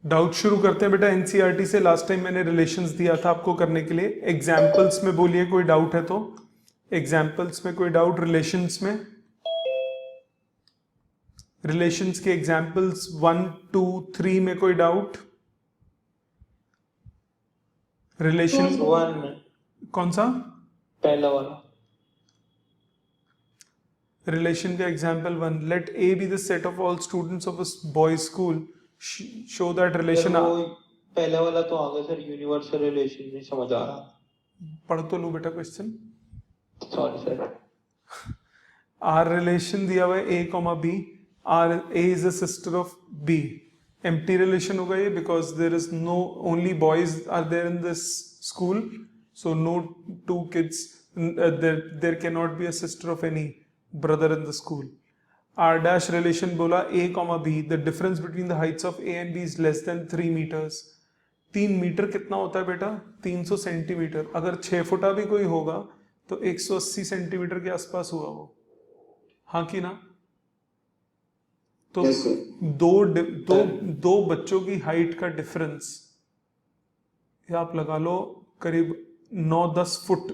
Doubt शुरू करते हैं बेटा एनसीईआरटी से। लास्ट टाइम मैंने रिलेशंस दिया था आपको करने के लिए। एग्जाम्पल्स में बोलिए कोई डाउट है तो। एग्जाम्पल्स में कोई डाउट? रिलेशंस में, रिलेशंस के एग्जाम्पल्स 1 2 3 में कोई डाउट? रिलेशन वन में कौन सा? पहला वाला। रिलेशन का example 1, let A be the set of all students of a boys school, show that relation. वो पहला वाला तो आ गया सर, यूनिवर्सल रिलेशन नहीं समझ आ रहा। पढ़ तो लो बेटा question. Sorry sir. R relation दिया हुआ है A comma B, R A is a sister of B. Empty relation होगा ये, because there is no only boys are there in this school, so no two kids, there can not be a sister of any brother in the school. R dash relation बोला A comma B, the difference between the heights of A and B is less than 3 metres. 3 metre कितना होता है बेटा? 300 centimetre. अगर 6 फुटा भी कोई होगा तो 180 सेंटीमीटर के आसपास हुआ वो, हाँ कि ना? तो दो बच्चों की हाइट का डिफरेंस या आप लगा लो करीब 9-10 फुट,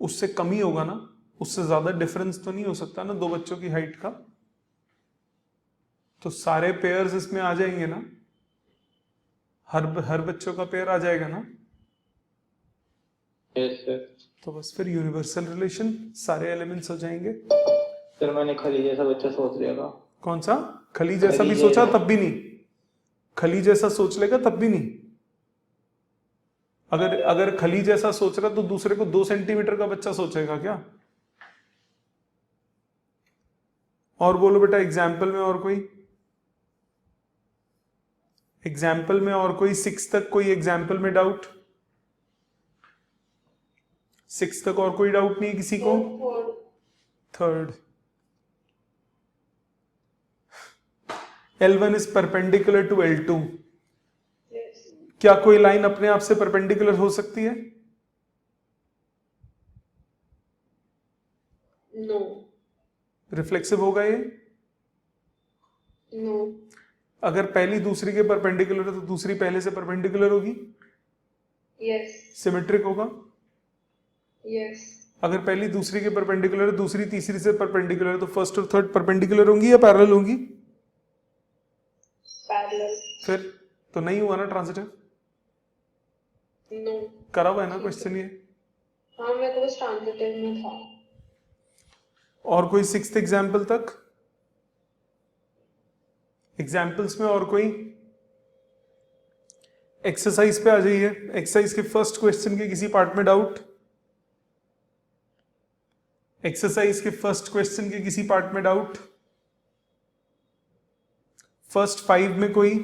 उससे कम ही होगा ना, उससे ज्यादा डिफरेंस तो नहीं हो सकता ना दो बच्चों की हाइट का। तो सारे पेयर्स इसमें आ जाएंगे ना, हर बच्चों का पेयर आ जाएगा ना। Yes sir. तो बस फिर यूनिवर्सल रिलेशन, सारे एलिमेंट्स हो जाएंगे। सर मैंने खली जैसा बच्चा सोच लिया था। कौन सा? खली जैसा भी सोचा तब भी नहीं? खली जैसा सोच लेगा तब भी नहीं? अगर खली जैसा सोच रहा तो दूसरे को 2 सेंटीमीटर का बच्चा सोचेगा क्या? और बोलो बेटा एग्जाम्पल में और कोई? एग्जाम्पल में और कोई 6 तक कोई एग्जाम्पल में डाउट? 6 तक और कोई डाउट नहीं है किसी को? Third, L1 is perpendicular to L2। क्या कोई लाइन अपने आप से परपेंडिकुलर हो सकती है? नो। रिफ्लेक्सिव होगा ये? नो। अगर पहली दूसरी के परपेंडिकुलर है तो दूसरी पहले से परपेंडिकुलर होगी? यस। सिमेट्रिक होगा? यस। अगर पहली दूसरी के परपेंडिकुलर है, दूसरी तीसरी से परपेंडिकुलर है, तो फर्स्ट और थर्ड परपेंडिकुलर होंगी या पैरेलल होंगी? पैरेलल। फिर तो नहीं हुआ ना ट्रांजिटिव? नो। करा हुआ है ना क्वेश्चन ये? हाँ मैं तो बस ट्रांजिटिव में था। और कोई 6th एग्जाम्पल तक? एग्जाम्पल्स में और कोई? एक्सरसाइज पे आ जाइए। एक्सरसाइज के फर्स्ट क्वेश्चन के किसी पार्ट में डाउट? एक्सरसाइज के फर्स्ट क्वेश्चन के किसी पार्ट में डाउट? फर्स्ट 5 में कोई?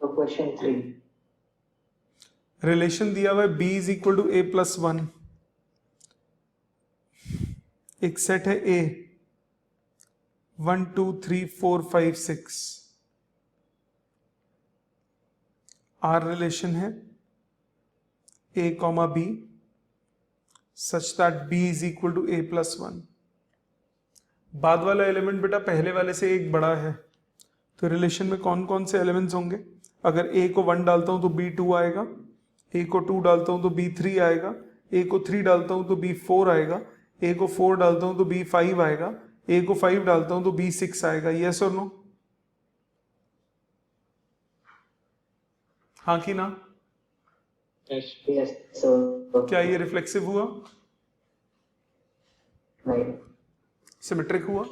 तो क्वेश्चन 3, रिलेशन दिया हुआ है b is equal to a plus 1। एक सेट है a 1 2 3 4 5 6। R रिलेशन है a comma b such that b is equal to a plus 1। बाद वाला एलिमेंट बेटा पहले वाले से एक बड़ा है, तो रिलेशन में कौन कौन से एलिमेंट्स होंगे? अगर a को 1 डालता हूं तो b 2 आएगा, a को 2 डालता हूं तो b 3 आएगा, a को 3 डालता हूं तो b 4 आएगा, a को 4 डालता हूं तो b 5 आएगा, a को 5 डालता हूं तो b 6 आएगा। यस और नो? हाँ कि ना? Yes sir. क्या ये रिफ्लेक्सिव हुआ? नहीं। सिमेट्रिक हुआ?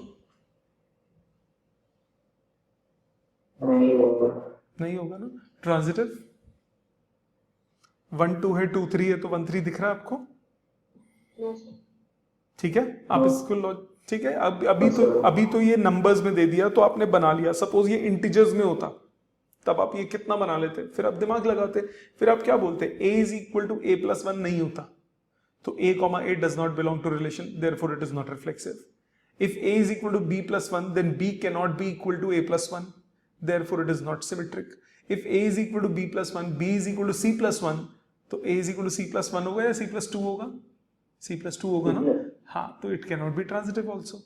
नहीं होगा। नहीं होगा ना। ट्रांजिटिव 1 2 है, 2 3 है, तो 1 3 दिख रहा है आपको? No sir. ठीक है, आप इसको ठीक है। अभी तो ये नंबर्स में दे दिया तो आपने बना लिया। सपोज ये इंटीजर्स में होता तब आप ये कितना बना लेते, फिर आप दिमाग लगाते, फिर आप क्या बोलते? a is equal to a plus 1 नहीं होता, तो a comma a does not belong to relation, therefore it is not reflexive. If a is equal to b plus 1, then b cannot be equal to a plus 1, therefore it is not symmetric. If a is equal to b plus 1, b is equal to c plus 1, तो a is equal to c plus 1 होगा या c plus 2 होगा? c plus 2 होगा ना? हाँ, तो it cannot be transitive also.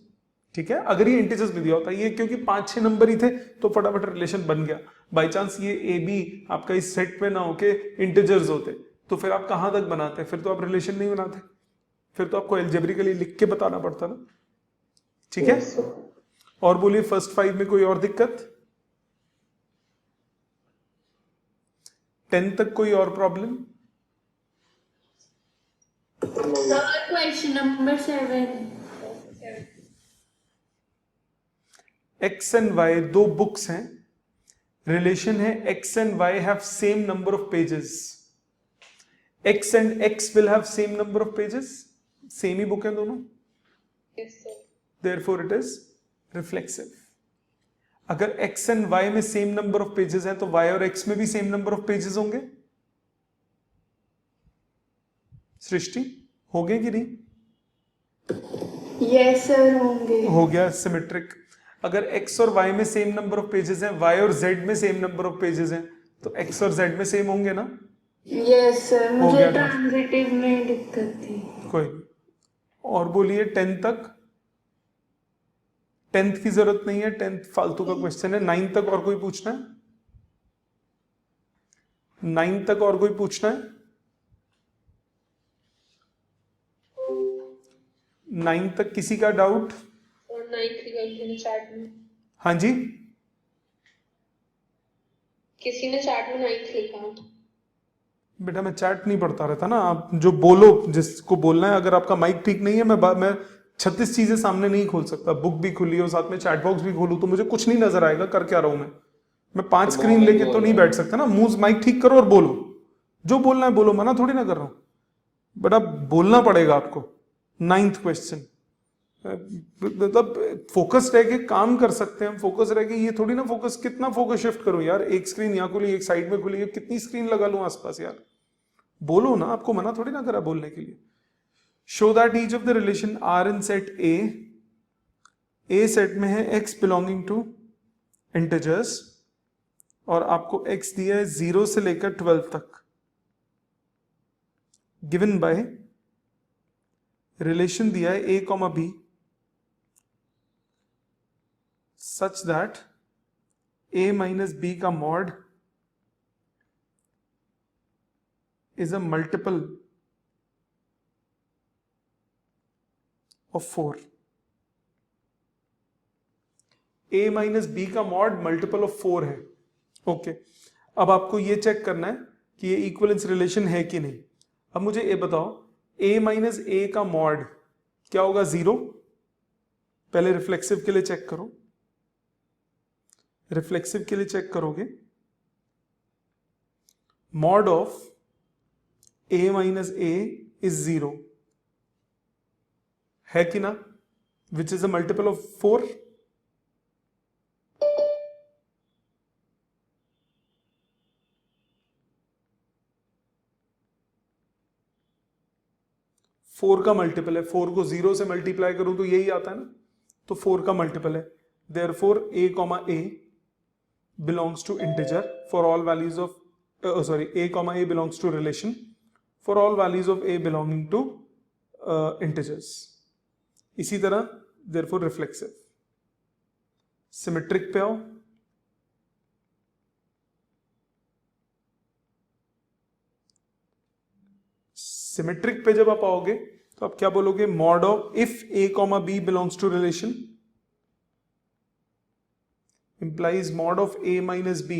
ठीक है, अगर ये इंटीजर्स में दिया होता ये क्योंकि 5-6 नंबर ही थे तो फटाफट रिलेशन बन गया। बाई चांस ये ए बी आपका इस सेट में ना होके इंटीजर्स होते तो फिर आप कहां तक बनाते, फिर तो आप रिलेशन नहीं बनाते, फिर तो आपको एल्जेब्रिकली लिख के बताना पड़ता ना। ठीक है, Yes, sir. और बोलिए फर्स्ट 5 में कोई और दिक्कत, 10 तक कोई और problem? Sir, question number 7. X and Y दो बुक्स हैं, रिलेशन है X and Y have same number of pages, X and X will have same number of pages, same ही बुक है दोनों, Yes, sir. Therefore it is reflexive. अगर x and y में same number of pages हैं तो y और x में भी सेम नंबर ऑफ पेजेस होंगे। सृष्टि होंगे कि नहीं? Yes, sir, होंगे. हो गया सिमेट्रिक। अगर x और y में सेम नंबर ऑफ पेजेस हैं, y और z में सेम नंबर ऑफ पेजेस हैं, तो x और z में सेम होंगे ना? Yes, sir, हो मुझे गया ट्रांजिटिव में दिक्कत थी. कोई नहीं। और बोलिए 10 तक, 10th की जरूरत नहीं है, 10th फालतू का क्वेश्चन है। 9 तक और कोई पूछना है? 9 तक और कोई पूछना है? 9 तक किसी का डाउट? और 9th लिखा किसी ने चैट में, हाँ जी, किसी ने चैट में 9th लिखा। बेटा मैं चैट नहीं पढ़ता रहता ना, आप जो बोलो जिसको बोलना है। अगर आपका माइक ठीक नहीं है, मैं 36 चीजें सामने नहीं खोल सकता, बुक भी खुली हो साथ में चैट बॉक्स भी खोलूं तो मुझे कुछ नहीं नजर आएगा कर क्या रहा हूं मैं 5 स्क्रीन लेके तो नहीं बैठ सकता ना। मुंह माइक ठीक करो और बोलो, जो बोलना है बोलो, मना थोड़ी ना कर रहा हूं बेटा, बोलना पड़ेगा आपको। 9th क्वेश्चन, मतलब फोकस रह के काम कर सकते हैं हम, फोकस रह के ये थोड़ी ना फोकस, कितना फोकस शिफ्ट करूं यार, एक स्क्रीन यहाँ खुली एक साइड में खुली है, कितनी स्क्रीन लगा लूं आसपास यार, बोलो ना, आपको मना थोड़ी ना करा बोलने के लिए। Show that each of the relation are in set A set में है x बिलोंगिंग टू इंटीजर्स, और आपको x दिया है 0 से लेकर 12 तक, गिवन बाय रिलेशन दिया है a, b सच दैट a माइनस b का mod is a multiple of 4। a minus B का मॉड मल्टीपल ऑफ 4 है। ओके, अब आपको ये चेक करना है कि ये इक्विवेलेंस रिलेशन है कि नहीं। अब मुझे ये बताओ, a माइनस ए का मॉड क्या होगा? 0। पहले रिफ्लेक्सिव के लिए चेक करो, रिफ्लेक्सिव के लिए चेक करोगे, mod of a minus a is 0 है कि ना, which is a multiple of 4। Four का मल्टीपल है, 4 को 0 से मल्टीप्लाई करूं तो यही आता है ना, तो 4 का मल्टीपल है। therefore a comma a belongs to integer for all values of a comma a belongs to relation for all values of a belonging to integers। इसी तरह therefore reflexive। सिमेट्रिक पे आओ, सिमेट्रिक पे जब आप आओगे तो आप क्या बोलोगे? Mod of if a comma b belongs to relation implies mod of a minus b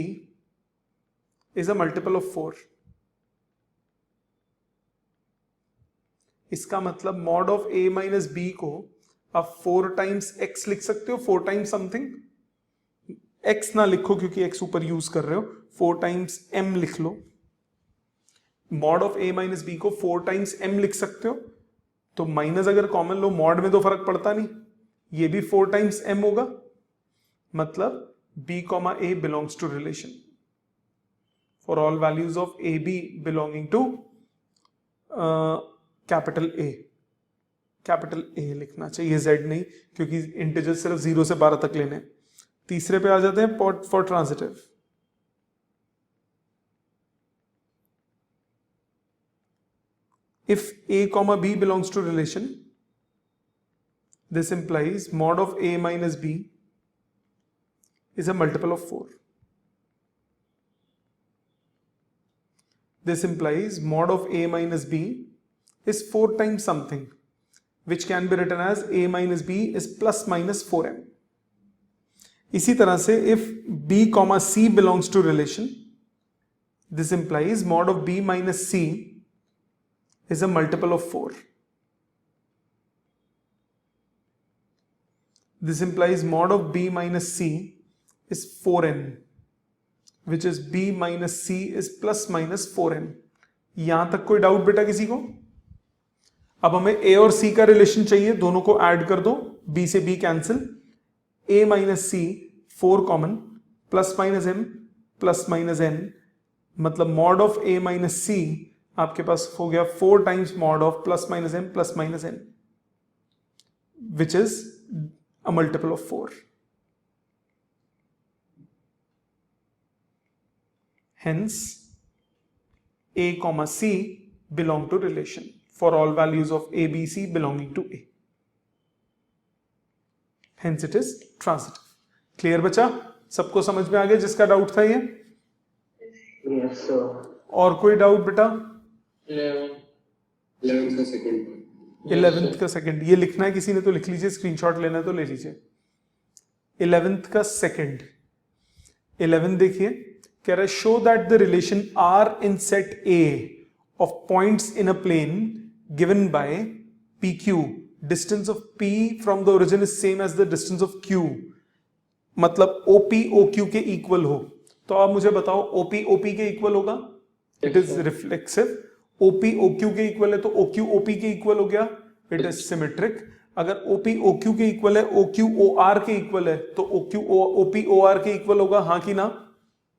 is a multiple of 4। इसका मतलब mod of a minus B को आप 4 टाइम्स x लिख सकते हो, 4 टाइम्स समथिंग, x ना लिखो क्योंकि x ऊपर यूज कर रहे हो, 4 टाइम्स m लिख लो। Mod of a minus B को 4 टाइम्स m लिख सकते हो, तो माइनस अगर कॉमन लो मॉड में तो फर्क पड़ता नहीं, ये भी 4 टाइम्स m होगा, मतलब b comma a belongs to relation for all values of A B belonging to capital A लिखना चाहिए, z नहीं, क्योंकि इंटीजर सिर्फ 0 से 12 तक लेने। तीसरे पे आ जाते हैं for transitive. If a comma b belongs to relation This implies mod of a minus b is a multiple of 4. This implies mod of a minus b is 4 times something, which can be written as a minus b is plus minus 4m. इसी तरह से if b comma c belongs to relation, this implies mod of b minus c is a multiple of 4. This implies mod of b minus c is 4n, which is b minus c is plus minus 4n. यहां तक कोई doubt बेटा किसी को? अब हमें a और c का रिलेशन चाहिए, दोनों को ऐड कर दो, b से b cancel, a minus c 4 common, plus minus m plus minus n, मतलब mod of a minus c आपके पास हो गया 4 times mod of plus minus m plus minus n, which is a multiple of 4. Hence, a comma c belong to relation for all values of a, b, c belonging to a. Hence, it is transitive. Clear बच्चा? सबको समझ में आ गया जिसका doubt था ये? Yes, sir. और कोई डाउट बेटा? 11th का सेकंड पार्ट। 11th का सेकंड, ये लिखना है किसी ने तो लिख लीजिए, स्क्रीनशॉट लेना है तो ले लीजिए। 11th का सेकंड, 11 देखिए, कह रहा है show that the relation are in set A of points in a plane given by P Q, distance of P from the origin is same as the distance of Q, मतलब OP O Q के equal हो। तो आप मुझे बताओ OP OP के equal होगा? It is reflexive. OP OQ के इक्वल है तो ओक्यू ओपी के इक्वल हो गया, इट इज सिमेट्रिक। अगर ओपी ओक्यू के इक्वल है, ओक्यू ओ आर के इक्वल है तो ओक्यू ओपी ओ आर के इक्वल होगा, हाँ कि ना?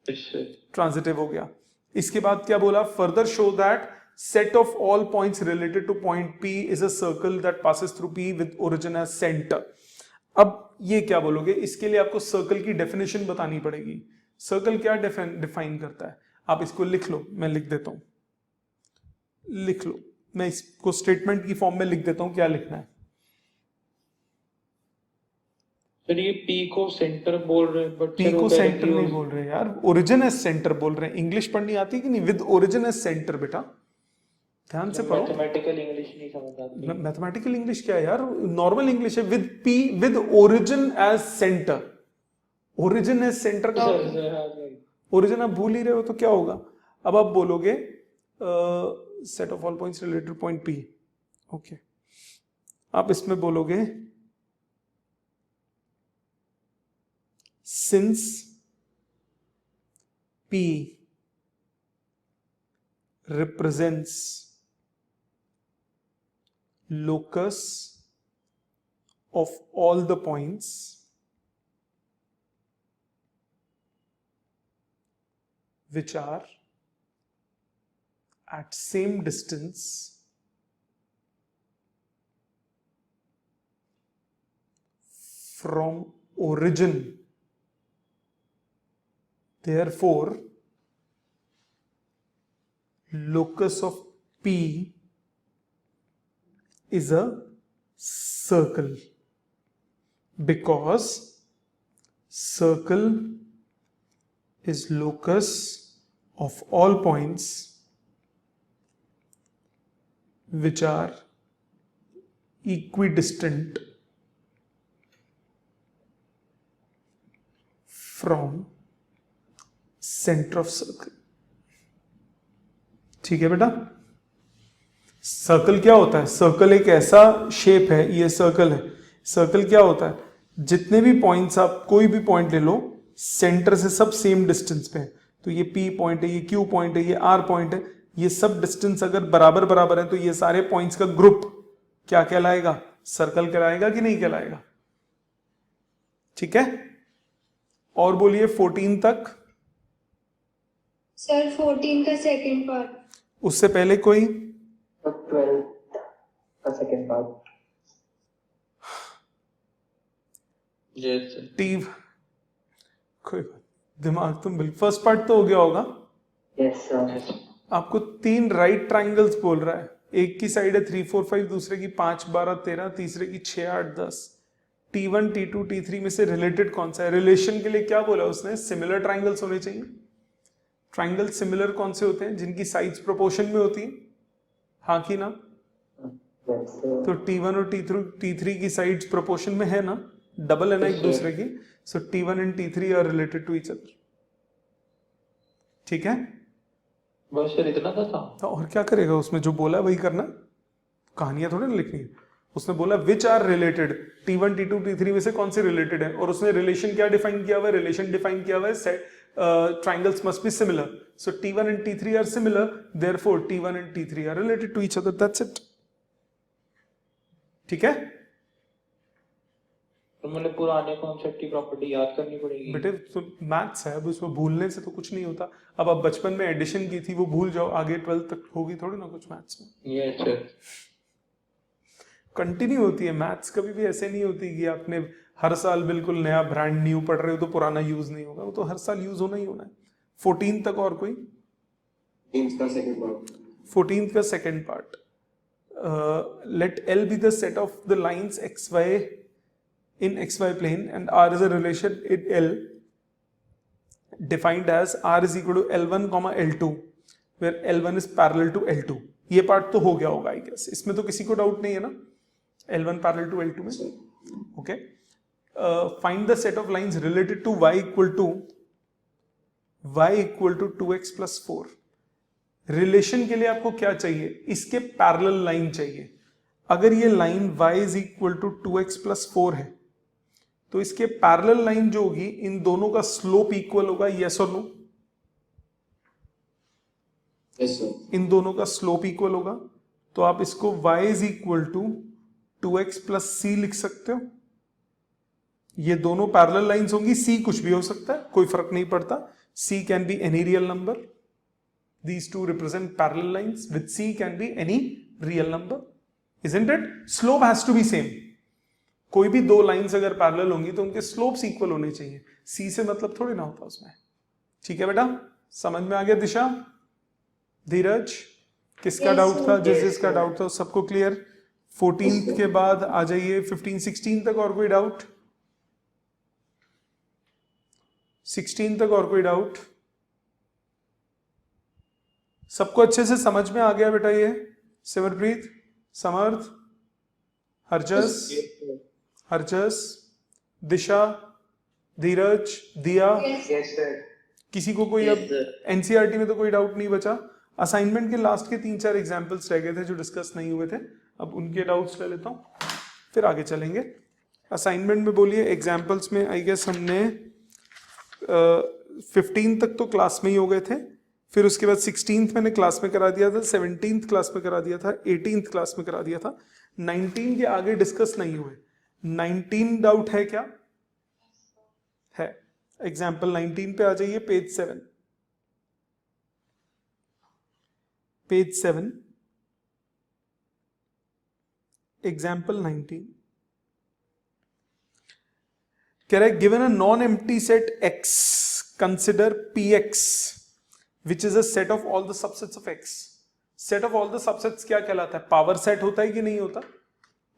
ट्रांजिटिव हो गया। इसके बाद क्या बोला? Further show that set of all points related to point P is a circle that passes through P with origin as centre. अब ये क्या बोलोगे? इसके लिए आपको सर्कल की डेफिनेशन बतानी पड़ेगी। सर्कल क्या डिफाइन करता है? आप इसको लिख लो, मैं लिख देता हूं, लिख लो, मैं इसको स्टेटमेंट की फॉर्म में लिख देता हूं, क्या लिखना है। सर ये P को सेंटर बोल रहे हैं, बट P को सेंटर नहीं बोल रहे यार, ओरिजिन एज सेंटर बोल रहे हैं। इंग्लिश पढ़नी आती कि नहीं? विद ओरिजिन एज सेंटर बेटा, ध्यान से पढ़ो। मैथमेटिकल इंग्लिश नहीं समझ आती। मैथमेटिकल इंग्लिश क्या है यार? नॉर्मल इंग्लिश है। With P with origin as centre, origin as centre का ओरिजिन आप भूल ही रहे हो तो क्या होगा? अब आप बोलोगे set of all points related to point P, okay, आप इसमें बोलोगे since P represents locus of all the points which are at same distance from origin, therefore locus of P is a circle, because circle is locus of all points which are equidistant from center of circle। ठीक है बेटा? Circle क्या होता है? Circle एक ऐसा shape है, ये सर्कल है। सर्कल क्या होता है? जितने भी पॉइंट्स, आप कोई भी पॉइंट ले लो, सेंटर से सब सेम डिस्टेंस पे है। तो ये P पॉइंट है, ये Q पॉइंट है, ये R पॉइंट है, ये सब डिस्टेंस अगर बराबर बराबर है तो ये सारे पॉइंट्स का ग्रुप क्या कहलाएगा? सर्कल कहलाएगा कि नहीं कहलाएगा? ठीक है, और बोलिए 14 तक। सर 14 का सेकंड पार्ट। उससे पहले कोई? 12 का सेकंड पार्ट। टीव, कोई बात, दिमाग तुम बिल्कुल, फर्स्ट पार्ट तो हो गया होगा। Yes sir. आपको 3 राइट ट्राइंगल्स बोल रहा है, एक की साइड है 3 4 5, दूसरे की 5 12 13, तीसरे की 6 8 10। T1 T2 T3 में से रिलेटेड कौन सा है? रिलेशन के लिए क्या बोला उसने? सिमिलर ट्राइंगल्स होने चाहिए। ट्राइंगल सिमिलर कौन से होते हैं? जिनकी साइड्स प्रोपोर्शन में होती है, हाँ कि ना? तो T1 और T3 की साइड्स प्रोपोर्शन में है ना, डबल है ना एक दूसरे की। So T1 and T3 are related to each other. ठीक है, बस सर इतना था। तो और क्या करेगा? उसमें जो बोला वही करना, कहानियां थोड़ी ना लिखनी है। उसने बोला which are related, T1 T2 T3 में से कौन से रिलेटेड है, और उसने रिलेशन क्या डिफाइन किया हुआ है? रिलेशन डिफाइन किया हुआ है triangles must be similar. So T1 and T3 are similar, therefore T1 and T3 are related to each other. That's it. ठीक है तो मतलब पुराने कॉन्सेप्ट की प्रॉपर्टी याद करनी पड़ेगी बेटे, तो मैथ्स है, अब उसमें भूलने से तो कुछ नहीं होता। अब आप बचपन में एडिशन की थी वो भूल जाओ, आगे 12th तक होगी थोड़ी ना कुछ मैथ्स में। Yes sir. कंटिन्यू होती है मैथ्स, कभी भी ऐसे नहीं होती कि आपने हर साल बिल्कुल नया ब्रांड न्यू पढ़ रहे हो तो पुराना यूज नहीं होगा, वो तो हर साल यूज होना ही होना है। 14 तक और कोई? 14th का second part, let L be the set of the lines xy in xy plane and R is a relation in L defined as R is equal to L1 comma L2 where L1 is parallel to L2। ये part तो हो गया होगा I guess, इसमें तो किसी को doubt नहीं है ना, L1 parallel to L2 में। Okay, find the set of lines related to y equal to 2x plus 4। Relation के लिए आपको क्या चाहिए? इसके पैरेलल लाइन चाहिए। अगर ये line y is equal to 2x plus 4 है तो इसके पैरेलल लाइन जो होगी इन दोनों का स्लोप इक्वल होगा, यस और नो? Yes sir. इन दोनों का स्लोप इक्वल होगा, तो आप इसको y is equal to 2x plus c लिख सकते हो। ये दोनों पैरेलल लाइंस होंगी, c कुछ भी हो सकता है, कोई फर्क नहीं पड़ता। c can be any real number, these two represent parallel lines, with c can be any real number, isn't it? Slope has to be same। कोई भी दो लाइंस अगर पैरेलल होंगी तो उनके स्लोप्स इक्वल होने चाहिए, c से मतलब थोड़ी ना होता उसमें। ठीक है बेटा, समझ में आ गया? दिशा, धीरज, किसका डाउट था? जिसका डाउट था सबको क्लियर। 14th के बाद आ जाइए 15 16 तक, और कोई डाउट? 16 तक और कोई डाउट? सबको अच्छे से समझ में आ गया बेटा? ये सिमरप्रीत, समर्थ, हरजस, दिशा, धीरज, दिया, यस सर। किसी को कोई? अब एनसीईआरटी में तो कोई डाउट नहीं बचा। असाइनमेंट के लास्ट के 3-4 एग्जाम्पल्स रह गए थे जो डिस्कस नहीं हुए थे, अब उनके डाउट्स ले लेता हूं फिर आगे चलेंगे। असाइनमेंट में बोलिए एग्जाम्पल्स में आई गेस हमने 15 तक तो क्लास में ही हो गए थे, फिर उसके बाद 16th मैंने क्लास में करा दिया था, 17th क्लास में करा दिया था, 18th क्लास में करा दिया था, 19 के आगे डिस्कस नहीं हुए। 19 डाउट है क्या? है। एग्जाम्पल 19 पे आ जाइए, पेज 7। पेज 7, एग्जाम्पल 19 कह रहा है given a non empty set x, consider px which is a set of all the subsets of x। set of all the subsets क्या कहलाता है? पावर सेट होता है कि नहीं होता?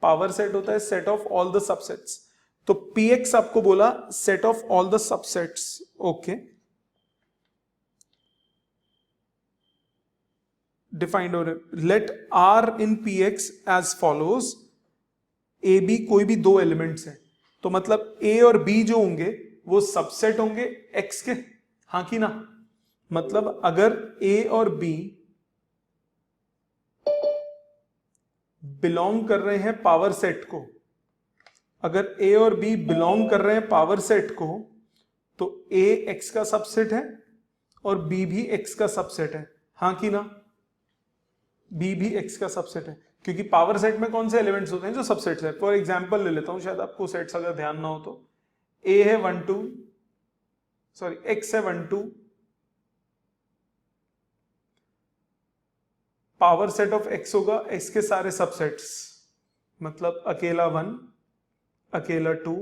पावर सेट होता है set of all the subsets। तो px आपको बोला set of all the subsets। Okay, defined हो रहे। Let r in px as follows। a b कोई भी दो एलिमेंट्स हैं, तो मतलब a और b जो होंगे वो सबसेट होंगे x के, हाँ कि ना? मतलब अगर a और b बिलोंग कर रहे हैं पावर सेट को, अगर a और b बिलोंग कर रहे हैं पावर सेट को, तो a x का सबसेट है और b भी x का सबसेट है, हाँ कि ना? b भी x का सबसेट है, क्योंकि पावर सेट में कौन से एलिमेंट्स होते हैं जो सबसेट्स है। फॉर एग्जांपल ले लेता हूं, शायद आपको सेट्स अगर ध्यान ना हो तो, a है 1 2, सॉरी x है 1 2, पावर सेट ऑफ x होगा x के सारे सबसेट्स, मतलब अकेला 1, अकेला 2,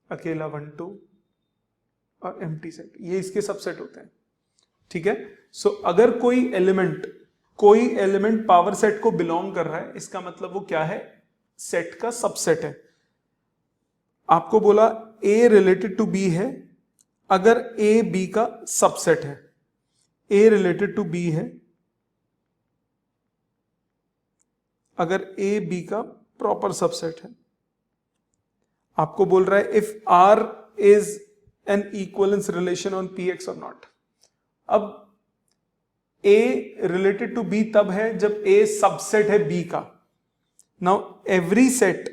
अकेला 1 2 और एम्प्टी सेट, ये इसके सबसेट होते हैं। ठीक है, सो अगर कोई एलिमेंट कोई एलिमेंट पावर सेट को बिलोंग कर रहा है, इसका मतलब वो क्या है, सेट का सबसेट है। आपको बोला A रिलेटेड टू B है, अगर A B का सबसेट है, A रिलेटेड टू B है अगर A B का प्रॉपर सबसेट है। आपको बोल रहा है if R is an equivalence relation on Px और नॉट। अब A रिलेटेड टू B तब है जब A सबसेट है B का। Now every set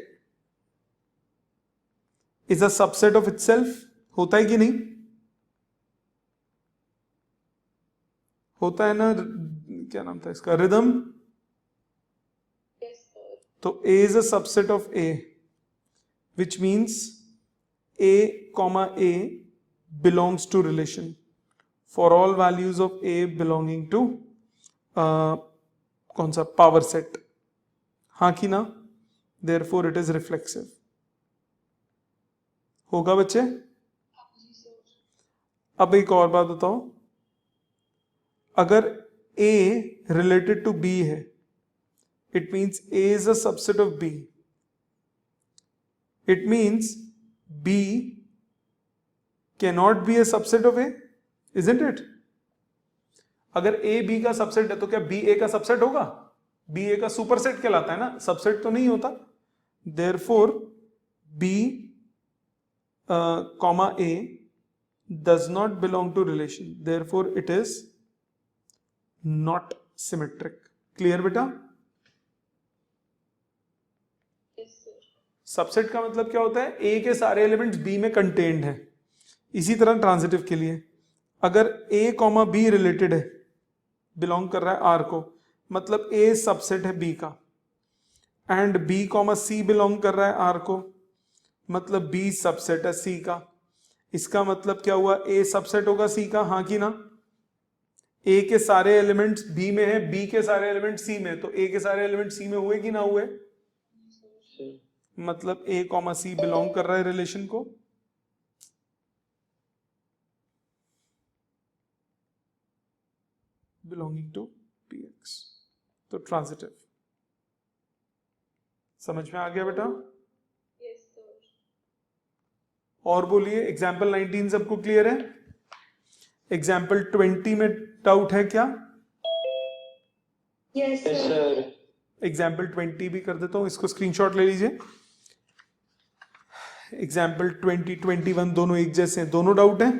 is a subset of itself, होता है कि नहीं, होता है ना, क्या नाम था इसका, रिदम। तो A is a subset of A, which means A comma A belongs to relation for all values of A belonging to कौन सा, पावर सेट, हाँ कि ना, therefore it is reflexive। होगा बच्चे? अब एक और बात बताओ, अगर A related to B है, it means A is a subset of B. It means B cannot be a subset of A, isn't it? अगर A B का सबसेट है तो क्या B A का सबसेट होगा? B A का superset कहलाता है ना, सबसेट तो नहीं होता। Therefore B comma A does not belong to relation, therefore it is not symmetric। Clear बेटा? सबसेट का मतलब क्या होता है, A के सारे एलिमेंट्स B में कंटेन्ड है। इसी तरह ट्रांजिटिव के लिए अगर A कॉमा B रिलेटेड है, बिलोंग कर रहा है R को, मतलब A सबसेट है B का, and B comma C belong कर रहा है R को, मतलब B सबसेट है C का। इसका मतलब क्या हुआ, A सबसेट होगा C का, हाँ कि ना। A के सारे एलिमेंट्स B में है, B के सारे एलिमेंट्स C में, तो A के सारे एलिमेंट्स C में हुए कि ना हुए, मतलब A कॉमा C बिलोंग कर रहा है रिलेशन को। बिलोंगिंग टू Px, तो ट्रांजिटिव। समझ में आ गया बेटा? और बोलिए, एग्जाम्पल 19 सबको क्लियर है? एग्जाम्पल 20 में डाउट है क्या? Yes, Yes, sir. sir. Example 20 भी कर देता हूं, इसको स्क्रीनशॉट ले लीजिए। एग्जाम्पल 20 21 दोनों एक जैसे हैं, दोनों डाउट हैं?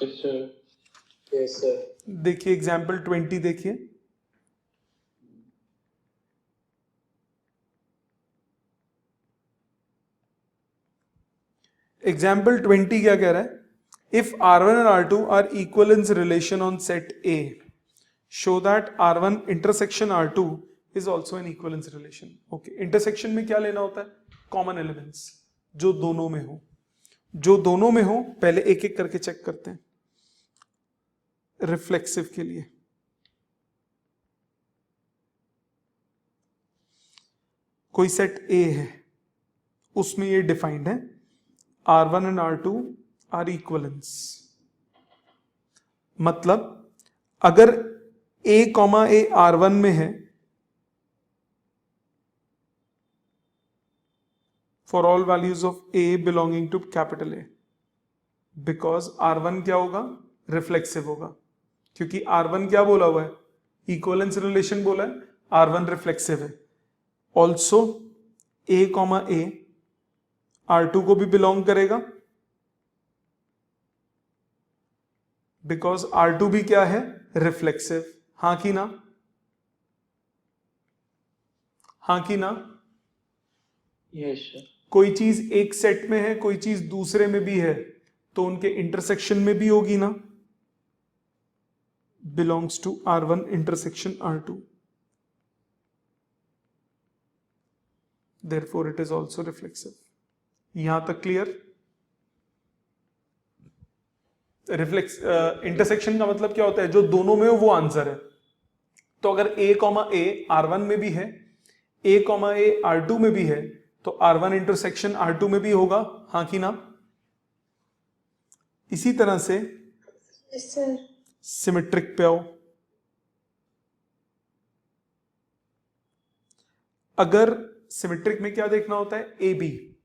Yes, sir. Yes, sir. देखिए एग्जाम्पल 20 देखिए, एग्जाम्पल 20 क्या कह रहा है, if R1 and R2 are equivalence relation on set A, show that R1 intersection R2 is also an equivalence relation. Okay, intersection में क्या लेना होता है, कॉमन एलिमेंट्स जो दोनों में हो, जो दोनों में हो पहले एक एक करके चेक करते हैं। रिफ्लेक्सिव के लिए कोई सेट A है, उसमें ये डिफाइंड है R1 and R2 are equivalence, मतलब अगर A कॉमा A R1 में है, for all values of A belonging to capital A, because R1 क्या होगा, रिफ्लेक्सिव होगा, क्योंकि R1 क्या बोला हुआ है, इक्वलेंस रिलेशन बोला है, R1 रिफ्लेक्सिव है। Also A comma A R2 को भी बिलोंग करेगा, बिकॉज R2 भी क्या है, रिफ्लेक्सिव, हाँ कि ना, हाँ कि ना। Yes, sir. कोई चीज एक सेट में है, कोई चीज दूसरे में भी है, तो उनके इंटरसेक्शन में भी होगी ना, belongs to R1 intersection R2, therefore it is also reflexive। यहां तक क्लियर? रिफ्लेक्स इंटरसेक्शन का मतलब क्या होता है, जो दोनों में हो वो आंसर है। तो अगर A कॉमा A R1 में भी है, A कॉमा A R2 में भी है, तो R1 इंटरसेक्शन R2 में भी होगा, हाँ कि ना। इसी तरह से Yes, sir. सिमेट्रिक पे आओ, अगर सिमेट्रिक में क्या देखना होता है, ए बी।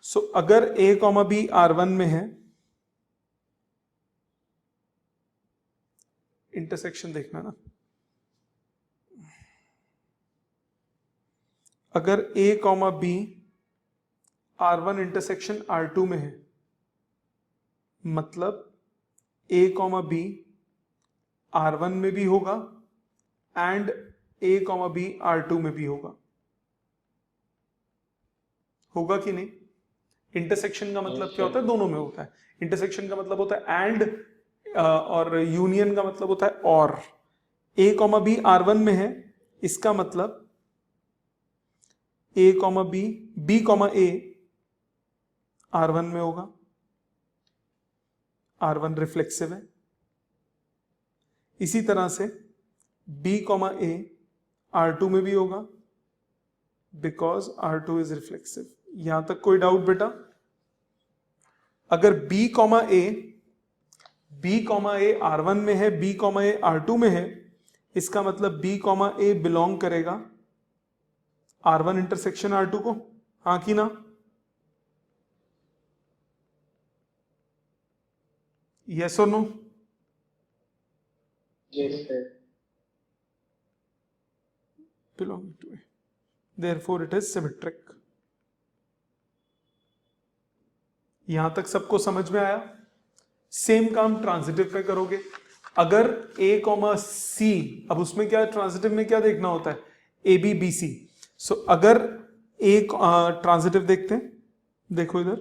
सो अगर a कॉमा बी R1 में है, इंटरसेक्शन देखना ना, अगर a comma B R1 intersection R2 में है, मतलब a कॉमा बी R1 में भी होगा and a comma B R2 में भी होगा कि नहीं? इंटरसेक्शन का मतलब क्या होता है, दोनों में होता है। इंटरसेक्शन का मतलब होता है एंड, और यूनियन का मतलब होता है और। a कॉमा बी R1 में है, इसका मतलब a comma B, b comma a R1 में होगा, R1 रिफ्लेक्सिव है। इसी तरह से b कॉमा a R2 में भी होगा, बिकॉज R2 इज रिफ्लेक्सिव। यहां तक कोई डाउट बेटा? अगर b कॉमा a R1 में है, b कॉमा a R2 में है, इसका मतलब b कॉमा a बिलोंग करेगा R1 इंटरसेक्शन R2 को, हाँ कि ना? यस और no? Yes, sir. Belonging to A. Therefore it is symmetric. यहां तक सबको समझ में आया? सेम काम ट्रांजिटिव पे करोगे। अगर A कॉमा C, अब उसमें क्या ट्रांजिटिव में क्या देखना होता है, ए बी बी सी। सो अगर एक ट्रांजिटिव देखते हैं, देखो इधर,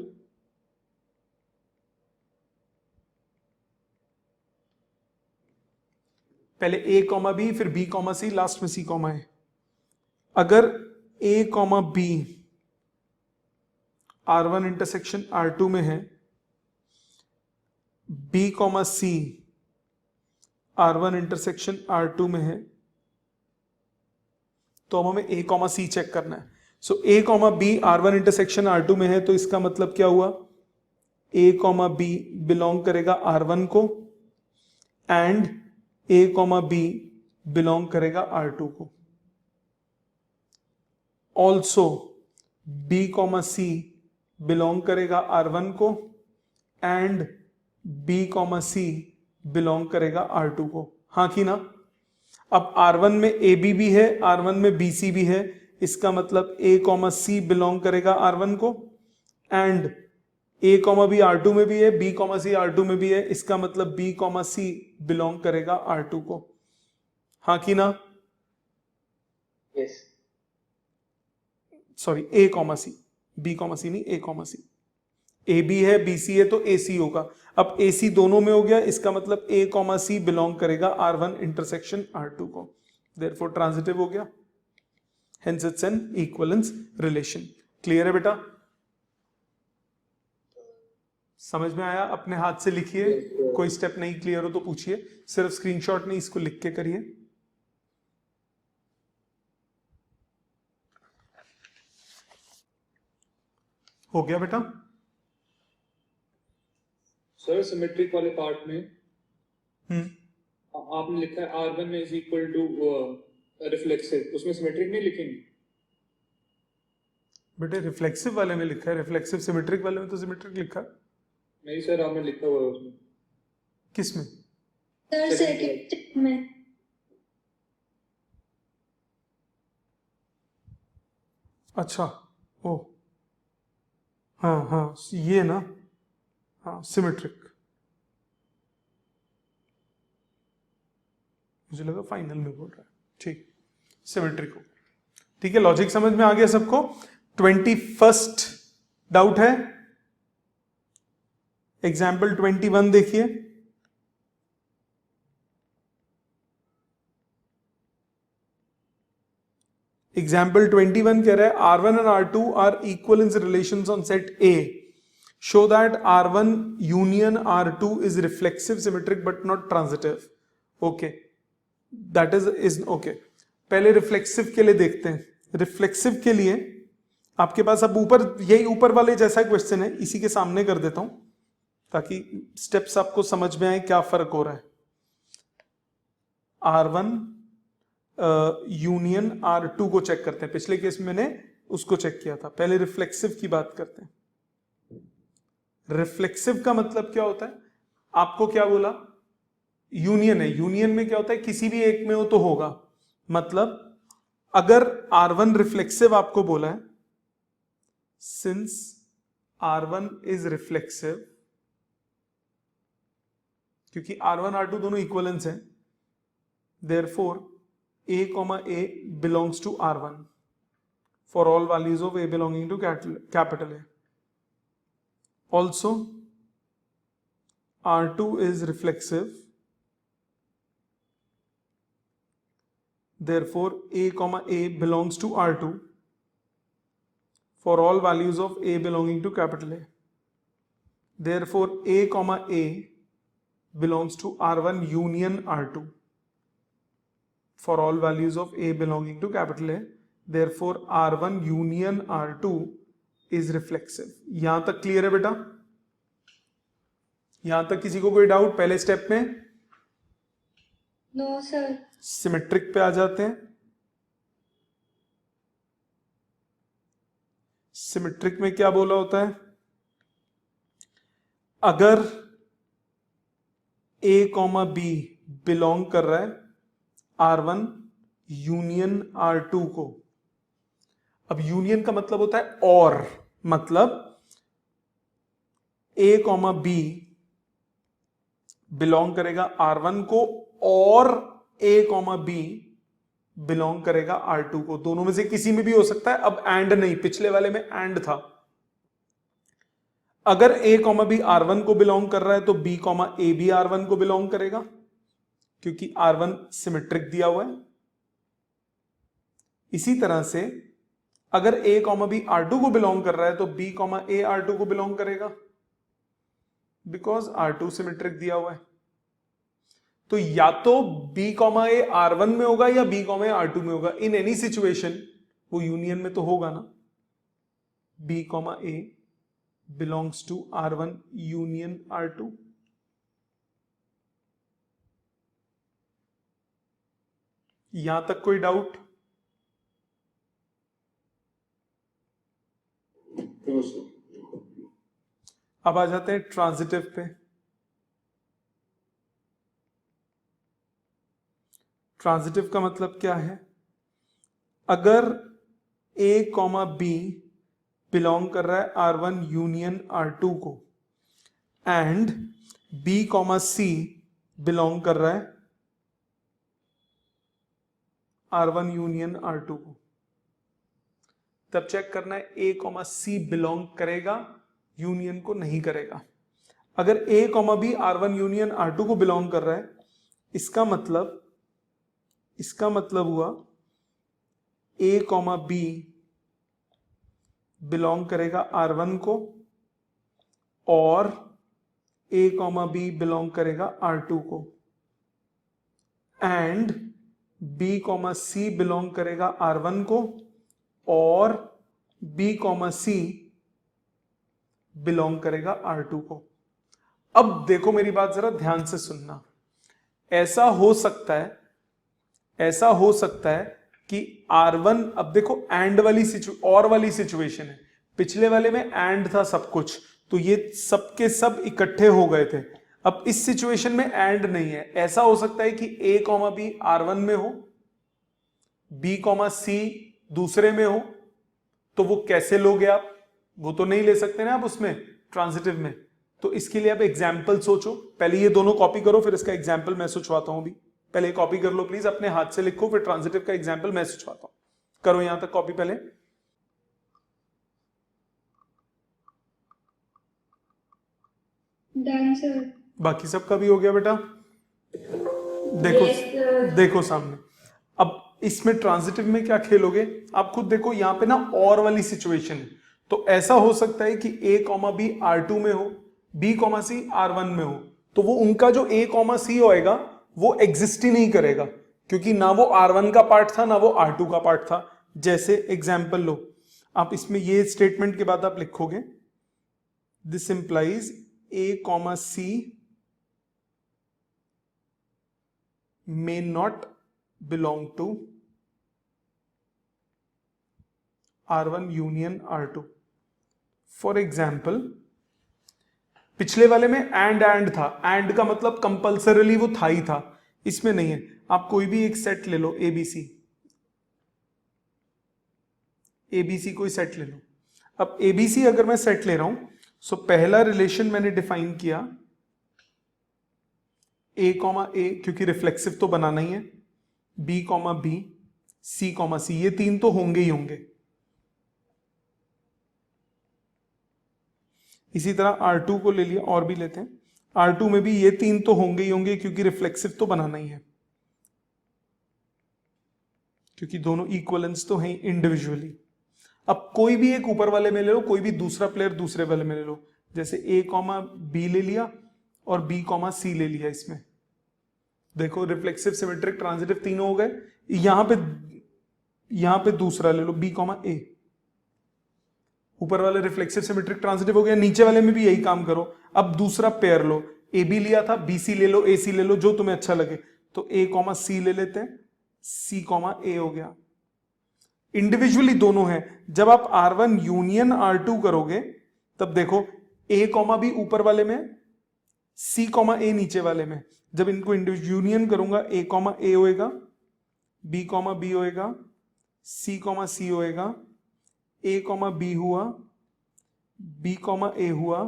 पहले A कॉमा बी, फिर B कॉमा सी, लास्ट में C कॉमा है। अगर A comma B R1 intersection R2 में है, B कॉमा सी R1 इंटरसेक्शन R2 में है, तो अब हमें A कॉमा सी चेक करना है। So A comma B R1 intersection R2 में है, तो इसका मतलब क्या हुआ, A कॉमा बी बिलोंग करेगा R1 को and A comma B belong करेगा R2 को। Also B comma C belong करेगा R1 को and B comma C belong करेगा R2 को, हाँ कि ना? अब R1 में AB भी है, R1 में BC भी है, इसका मतलब A कॉमा सी बिलोंग करेगा R1 को and A comma B R2 में भी है, B कॉमा सी R2 में भी है, इसका मतलब B कॉमा सी बिलोंग करेगा R2 को, हाँ कि ना? Yes. Sorry, A comma C, B comma C नहीं, A comma C. A B है, बी सी है, तो ए सी होगा। अब ए सी दोनों में हो गया, इसका मतलब A कॉमा सी बिलोंग करेगा R1 इंटरसेक्शन R2 को, देयरफॉर ट्रांजिटिव हो गया, hence it's an equivalence relation. Clear है बेटा? समझ में आया? अपने हाथ से लिखिए, कोई स्टेप नहीं क्लियर हो तो पूछिए, सिर्फ स्क्रीनशॉट नहीं, इसको लिख के करिए। हो गया बेटा? सर सिमेट्रिक वाले पार्ट में आपने लिखा है R1 is equal to reflexive, उसमें सिमेट्रिक नहीं लिखेंगे? बेटे रिफ्लेक्सिव वाले में लिखा है, रिफ्लेक्सिव सिमेट्रिक वाले में तो सिमेट्रिक लिखा है। नहीं सर, आपने लिखा हुआ है उसमें। किस में? सर सेकंड में। अच्छा, ओ हाँ हाँ, ये ना, हाँ सिमेट्रिक, मुझे लगा फाइनल में बोल रहा है, ठीक, सिमेट्रिक हो। ठीक है, लॉजिक समझ में आ गया सबको? 21st डाउट है? एग्जाम्पल 21 देखिए। एग्जाम्पल 21 कह रहा है R1 and R2 are equal in relations on set A, show that R1 union R2 is reflexive symmetric but not transitive. Okay, that is okay. पहले रिफ्लेक्सिव के लिए देखते हैं। रिफ्लेक्सिव के लिए आपके पास अब ऊपर, यही ऊपर वाले जैसा क्वेश्चन है, इसी के सामने कर देता हूं ताकि स्टेप्स आपको समझ में आए क्या फर्क हो रहा है। R1 यूनियन R2 को चेक करते हैं। पिछले केस में मैंने उसको चेक किया था। पहले रिफ्लेक्सिव की बात करते हैं। रिफ्लेक्सिव का मतलब क्या होता है? आपको क्या बोला? यूनियन है। यूनियन में क्या होता है? किसी भी एक में हो तो होगा। मतलब अगर R1 रिफ्लेक्सिव आपको बोला है, सिंस R1 इज रिफ्लेक्सिव, क्योंकि R1 R2 दोनों इक्वलेंस हैं, therefore A, A belongs to R1 for all values of A belonging to capital A. Also, R2 is reflexive, therefore A, A belongs to R2 for all values of A belonging to capital A. Therefore, A, A belongs to R1 union R2 for all values of A belonging to capital A. Therefore, R1 union R2 is reflexive. यहां तक clear है बेटा? यहां तक किसी को कोई doubt पहले स्टेप में? No sir. सिमेट्रिक पे आ जाते हैं। सिमेट्रिक में क्या बोला होता है? अगर A, B बिलोंग कर रहा है R1 यूनियन R2 को। अब यूनियन का मतलब होता है और, मतलब A, B बिलोंग करेगा R1 को और A, B बिलोंग करेगा R2 को। दोनों में से किसी में भी हो सकता है। अब एंड नहीं, पिछले वाले में एंड था। अगर A, B R1 को बिलोंग कर रहा है तो B, A भी R1 को बिलोंग करेगा, क्योंकि R1 सिमेट्रिक दिया हुआ है। इसी तरह से अगर A, B R2 को बिलोंग कर रहा है तो B, A R2 को बिलोंग करेगा, बिकॉज R2 सिमेट्रिक दिया हुआ है। तो या तो B, A R1 में होगा या B, A R2 में होगा। इन एनी सिचुएशन वो यूनियन में तो होगा ना। B, A belongs to R1 union R2. यहां तक कोई डाउट? अब आ जाते हैं ट्रांजिटिव पे। ट्रांजिटिव का मतलब क्या है? अगर A, B बिलोंग कर रहा है R1 यूनियन R2 को एंड B, C बिलोंग कर रहा है R1 यूनियन R2 को, तब चेक करना है A, C बिलोंग करेगा, यूनियन को नहीं करेगा। अगर A, B R1 union R2 को बिलोंग कर रहा है, इसका मतलब हुआ A, B बिलोंग करेगा R1 को और A, B बिलोंग करेगा R2 को, एंड B, C बिलोंग करेगा R1 को और B, C बिलोंग करेगा R2 को। अब देखो मेरी बात जरा ध्यान से सुनना। ऐसा हो सकता है कि R1, अब देखो एंड वाली सिचुएशन है। पिछले वाले में एंड था सब कुछ, तो ये सब के सब इकट्ठे हो गए थे। अब इस सिचुएशन में एंड नहीं है। ऐसा हो सकता है कि A, B R1 में हो, B, C दूसरे में हो, तो वो कैसे लोगे आप? वो तो नहीं ले सकते ना आप उसमें ट्रांजिटिव में। तो इसके लिए आप एग्जाम्पल सोचो। पहले ये दोनों कॉपी करो, फिर इसका एग्जाम्पल मैं सोचवाता हूं। भी पहले कॉपी कर लो प्लीज, अपने हाथ से लिखो, फिर ट्रांजिटिव का एग्जाम्पल मैं सोचवाता हूं। करो यहां तक कॉपी पहले। Done sir. बाकी सबका भी हो गया बेटा? देखो Yes, sir. देखो सामने। अब इसमें ट्रांजिटिव में क्या खेलोगे आप खुद देखो। यहां पे ना और वाली सिचुएशन है, तो ऐसा हो सकता है कि A, B R2 में हो, B, C R1 में हो, तो वो उनका जो A, C होएगा वो एग्जिस्ट ही नहीं करेगा, क्योंकि ना वो R1 का पार्ट था ना वो R2 का पार्ट था। जैसे एग्जाम्पल लो आप, इसमें ये स्टेटमेंट के बाद आप लिखोगे this implies A, C may not belong to R1 union R2. For example पिछले वाले में एंड था, एंड का मतलब कंपल्सरली वो था ही था, इसमें नहीं है। आप कोई भी एक सेट ले लो, एबीसी कोई सेट ले लो। अब एबीसी अगर मैं सेट ले रहा हूं, सो पहला रिलेशन मैंने डिफाइन किया ए, क्योंकि रिफ्लेक्सिव तो बनाना ही है, बी, सी, ये तीन तो होंगे ही होंगे। इसी तरह R2 को ले लिया, और भी लेते हैं, R2 में भी ये तीन तो होंगे ही होंगे क्योंकि रिफ्लेक्सिव तो बनाना ही है, क्योंकि दोनों इक्वलेंस तो हैं इंडिविजुअली। अब कोई भी एक ऊपर वाले में ले लो, कोई भी दूसरा प्लेयर दूसरे वाले में ले लो, जैसे A, B ले लिया और B, C ले लिया। इसमें देखो रिफ्लेक्सिव, सिमेट्रिक, ट्रांजिटिव तीनों हो गए। यहां पे दूसरा ले लो, B, A। ऊपर वाले रिफ्लेक्सिव, सिमेट्रिक, ट्रांजिटिव हो गया, नीचे वाले में भी यही काम करो। अब दूसरा पेयर लो, AB लिया था, BC ले लो, AC ले लो, जो तुम्हें अच्छा लगे। तो A, C ले लेते हैं, C, A हो गया। इंडिविजुअली दोनों है। जब आप R1 यूनियन R2 करोगे तब देखो A, B ऊपर वाले में, C, A नीचे वाले में। जब इनको यूनियन करूंगा, A, A होएगा, B, B होएगा, C, C होएगा, A, B हुआ, B, A हुआ,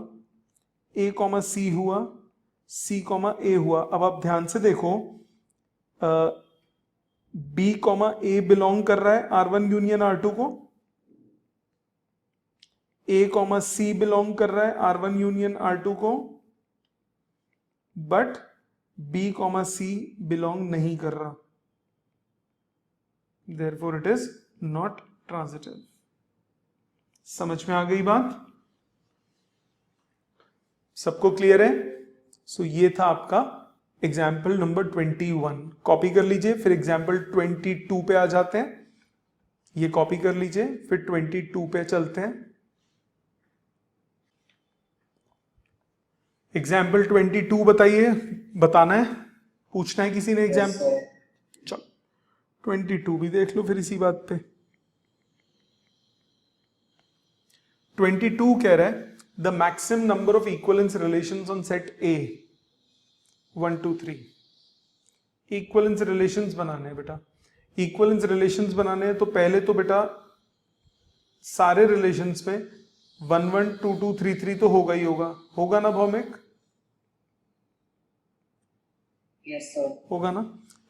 A, C हुआ, C, A हुआ। अब आप ध्यान से देखो, B, A बिलोंग कर रहा है R1 यूनियन R2 को, A, C बिलोंग कर रहा है R1 यूनियन R2 को, बट B, C बिलोंग नहीं कर रहा, therefore it is not transitive. समझ में आ गई बात? सबको क्लियर है? सो ये था आपका एग्जाम्पल नंबर 21। कॉपी कर लीजिए, फिर एग्जाम्पल 22 पे आ जाते हैं। ये कॉपी कर लीजिए, फिर 22 पे चलते हैं। एग्जाम्पल 22 बताइए, बताना है, पूछना है किसी ने एग्जाम्पल? चलो 22 भी देख लो फिर इसी बात पे। 22 कह रहा है the maximum number of equivalence relations on set A 1 2 3। Equivalence relations बनाने हैं बेटा। इक्वलेंस रिलेशंस बनाने हैं तो पहले तो बेटा सारे रिलेशंस में 1 1 2 2 3 3 तो होगा ही होगा ना भौमिक? Yes sir. होगा ना।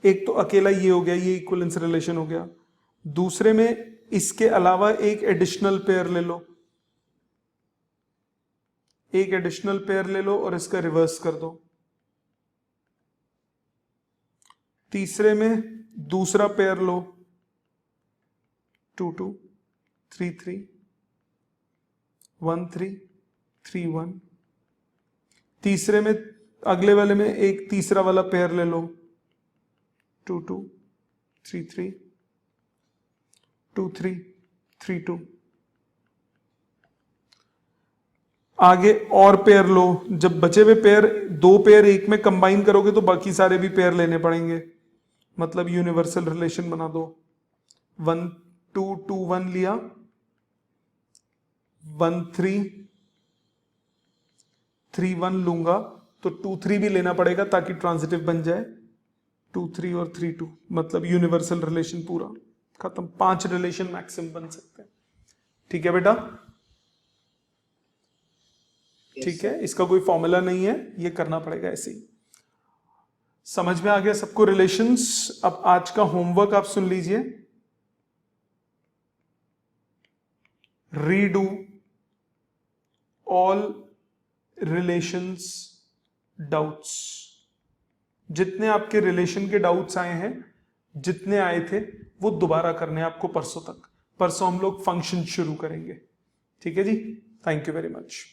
एक तो अकेला ये हो गया, ये इक्वलेंस रिलेशन हो गया। दूसरे में इसके अलावा एक एडिशनल पेयर ले लो, एक एडिशनल पेयर ले लो और इसका रिवर्स कर दो। तीसरे में दूसरा पेयर लो, 2 2 3 3 1 3 3 1। तीसरे में अगले वाले में एक तीसरा वाला पेयर ले लो, 2 2 3 3 2 3 3 2। आगे और पेयर लो। जब बचे हुए पेयर, दो पेयर एक में कंबाइन करोगे तो बाकी सारे भी पेयर लेने पड़ेंगे, मतलब यूनिवर्सल रिलेशन बना दो। 1 2 2 1 लिया, 1 3 3 1 लूंगा तो 2 3 भी लेना पड़ेगा ताकि ट्रांजिटिव बन जाए। 2 3 और 3 2 मतलब यूनिवर्सल रिलेशन पूरा खत्म। 5 रिलेशन मैक्सिमम बन सकते हैं। ठीक है बेटा? ठीक है, इसका कोई फॉर्मूला नहीं है, ये करना पड़ेगा ऐसे ही। समझ में आ गया सबको रिलेशंस? अब आज का होमवर्क आप सुन लीजिए। Redo all relations doubts. जितने आपके रिलेशन के डाउट्स आए हैं, जितने आए थे वो दोबारा करने हैं आपको परसों तक। परसों हम लोग फंक्शन शुरू करेंगे। ठीक है जी? Thank you very much.